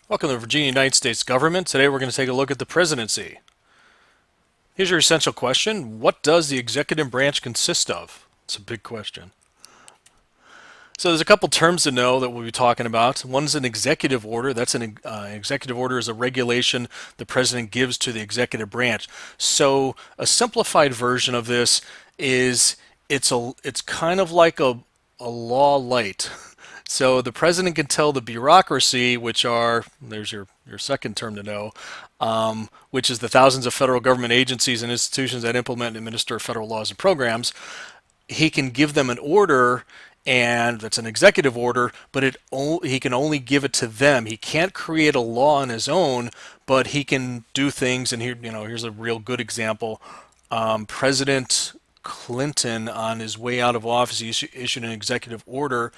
Welcome to the Virginia United States government. Today we're going to take a look at the presidency. Here's your essential question. What does the executive branch consist of? It's a big question. So there's a couple terms to know that we'll be talking about. One is an executive order. That's an executive order is a regulation the president gives to the executive branch. So a simplified version of this is it's kind of like a law light. So the president can tell the bureaucracy, which are, there's your second term to know, which is the thousands of federal government agencies and institutions that implement and administer federal laws and programs. He can give them an order, and that's an executive order, but he can only give it to them. He can't create a law on his own, but he can do things. And here, here's a real good example. President Clinton, on his way out of office, he issued an executive order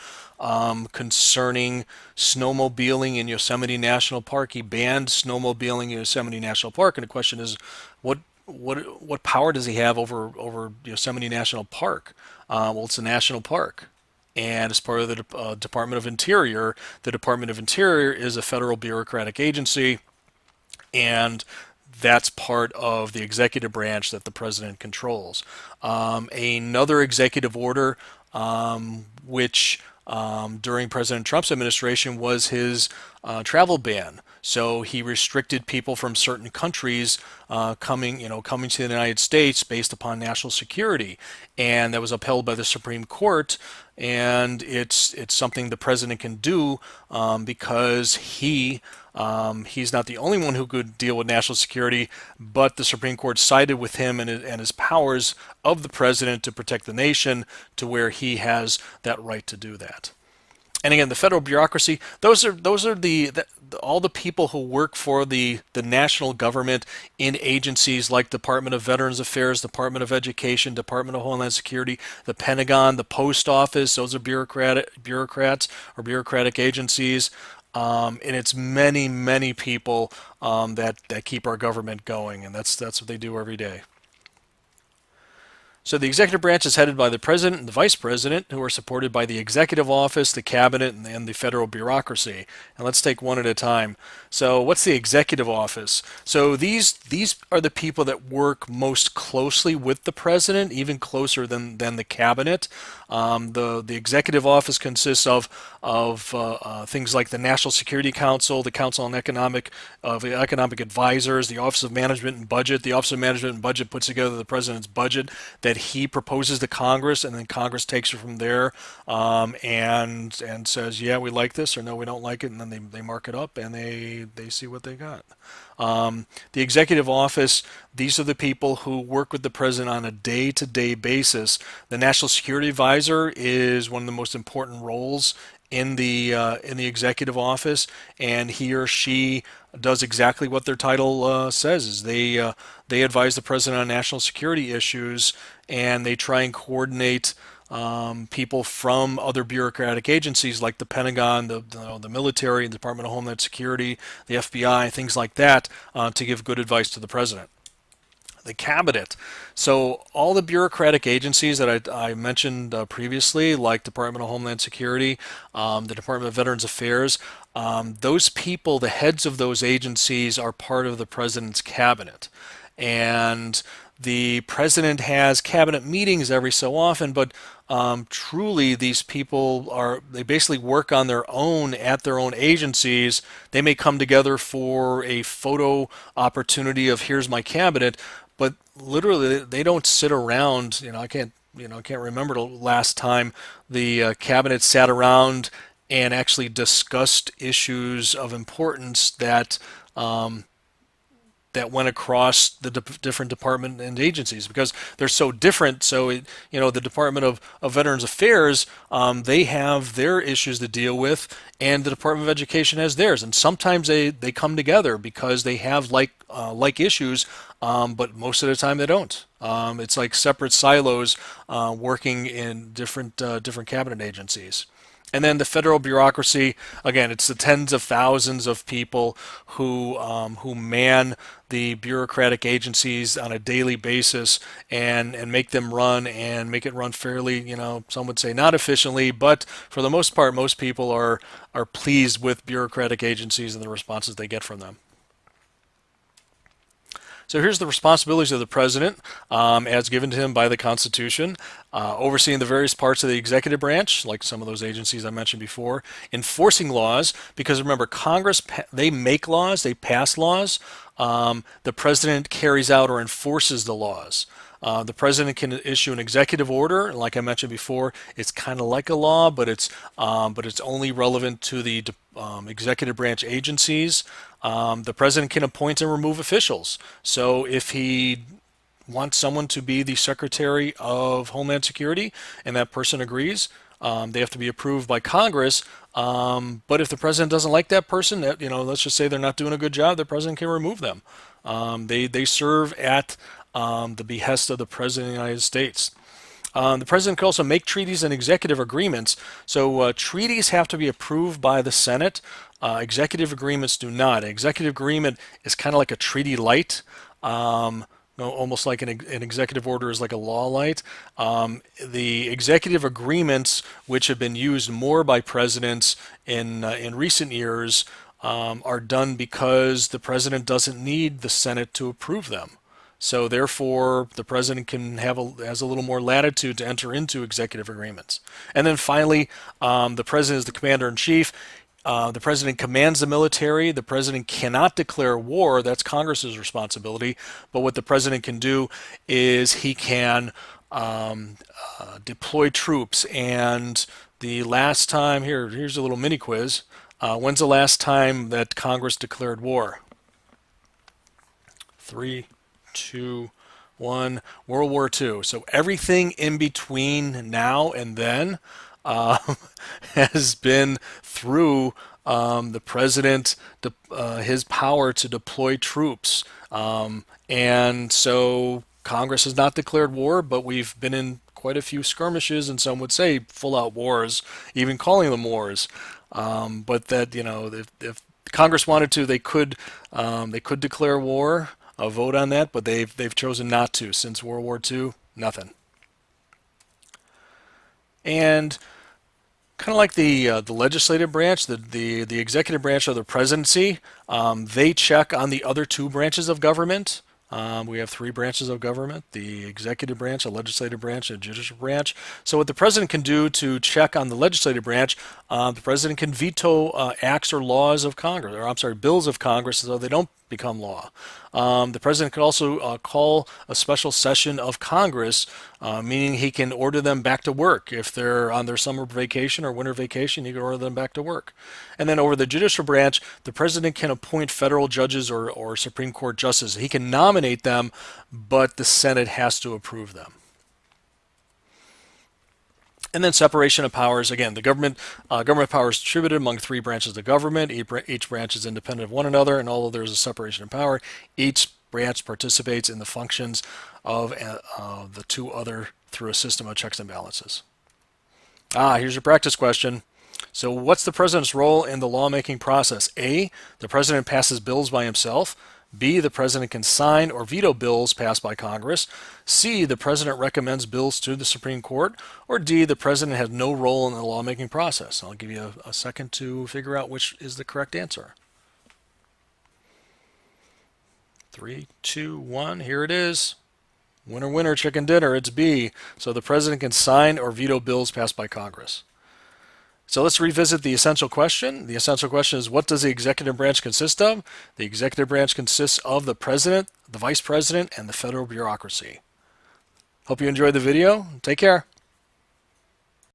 concerning snowmobiling in Yosemite National Park. He banned snowmobiling in Yosemite National Park, and the question is, what power does he have over Yosemite National Park? Well, it's a national park. And as part of the Department of Interior, the Department of Interior is a federal bureaucratic agency, and that's part of the executive branch that the president controls. Another executive order, which during President Trump's administration was his travel ban. So he restricted people from certain countries coming to the United States based upon national security, and that was upheld by the Supreme Court. And it's something the president can do because he's not the only one who could deal with national security, but the Supreme Court sided with him and his powers of the president to protect the nation, to where he has that right to do that. And again, the federal bureaucracy, those are all the people who work for the national government in agencies like Department of Veterans Affairs, Department of Education, Department of Homeland Security, the Pentagon, the Post Office. Those are bureaucrats or bureaucratic agencies. And it's many people that keep our government going, and that's what they do every day. So the executive branch is headed by the president and the vice president, who are supported by the executive office, the cabinet, and the federal bureaucracy. And let's take one at a time. So what's the executive office? So these are the people that work most closely with the president, even closer than the cabinet. The executive office consists of things like the National Security Council, the Council on Economic Advisors, the Office of Management and Budget. The Office of Management and Budget puts together the president's budget that he proposes to Congress, and then Congress takes it from there and says, yeah, we like this, or no, we don't like it, and then they mark it up and they see what they got. The executive office, these are the people who work with the president on a day-to-day basis. The National Security Advisor is one of the most important roles in the executive office, and he or she does exactly what their title says. Is they advise the president on national security issues, and they try and coordinate people from other bureaucratic agencies like the Pentagon, the military, the Department of Homeland Security, the FBI, things like that, to give good advice to the president. The cabinet. So all the bureaucratic agencies that I mentioned previously, like Department of Homeland Security, the Department of Veterans Affairs, those people, the heads of those agencies, are part of the president's cabinet. And the president has cabinet meetings every so often, but truly these people they basically work on their own at their own agencies. They may come together for a photo opportunity of here's my cabinet, but literally they don't sit around. I can't remember the last time the cabinet sat around and actually discussed issues of importance that went across the different department and agencies, because they're so different. So the Department of Veterans Affairs, they have their issues to deal with, and the Department of Education has theirs, and sometimes they come together because they have like issues, but most of the time they don't. It's like separate silos working in different cabinet agencies. And then the federal bureaucracy, again, it's the tens of thousands of people who man the bureaucratic agencies on a daily basis and make them run and make it run fairly. Some would say not efficiently, but for the most part, most people are pleased with bureaucratic agencies and the responses they get from them. So here's the responsibilities of the president as given to him by the Constitution, overseeing the various parts of the executive branch, like some of those agencies I mentioned before, enforcing laws, because remember, Congress, they make laws, they pass laws. The president carries out or enforces the laws. The president can issue an executive order, like I mentioned before. It's kind of like a law, but it's only relevant to the executive branch agencies. The president can appoint and remove officials. So if he wants someone to be the Secretary of Homeland Security and that person agrees, they have to be approved by Congress. But if the president doesn't like that person, let's just say they're not doing a good job, the president can remove them. They serve at the behest of the President of the United States. The president can also make treaties and executive agreements. So treaties have to be approved by the Senate. Executive agreements do not. An executive agreement is kind of like a treaty light. Almost like an executive order is like a law light. The executive agreements, which have been used more by presidents in recent years, are done because the president doesn't need the Senate to approve them. So therefore, the president has a little more latitude to enter into executive agreements. And then finally, the president is the commander-in-chief. The president commands the military. The president cannot declare war. That's Congress's responsibility. But what the president can do is he can deploy troops. And the last time, here's a little mini quiz. When's the last time that Congress declared war? 3, 2, 1. World War II. So everything in between now and then has been through the president, his power to deploy troops. And so Congress has not declared war, but we've been in quite a few skirmishes, and some would say full-out wars, even calling them wars. But that, if Congress wanted to, they could declare war, vote on that, but they've chosen not to. Since World War II, nothing. And kind of like the legislative branch, the executive branch or the presidency, they check on the other two branches of government. We have three branches of government: the executive branch, a legislative branch, and a judicial branch. So what the president can do to check on the legislative branch, the president can veto acts or laws of Congress, or I'm sorry, bills of Congress, so they don't become law. The president could also call a special session of Congress, meaning he can order them back to work. If they're on their summer vacation or winter vacation, he can order them back to work. And then over the judicial branch, the president can appoint federal judges or Supreme Court justices. He can nominate them, but the Senate has to approve them. And then separation of powers. Again, the government power is distributed among three branches of government. Each branch is independent of one another, and although there is a separation of power, each branch participates in the functions of the two other through a system of checks and balances. Here's your practice question. So what's the president's role in the lawmaking process? A, the president passes bills by himself. B, the president can sign or veto bills passed by Congress. C, the president recommends bills to the Supreme Court. Or D, the president has no role in the lawmaking process. I'll give you a second to figure out which is the correct answer. 3, 2, 1, here it is. Winner, winner, chicken dinner, it's B. So the president can sign or veto bills passed by Congress. So let's revisit the essential question. The essential question is, what does the executive branch consist of? The executive branch consists of the president, the vice president, and the federal bureaucracy. Hope you enjoyed the video. Take care.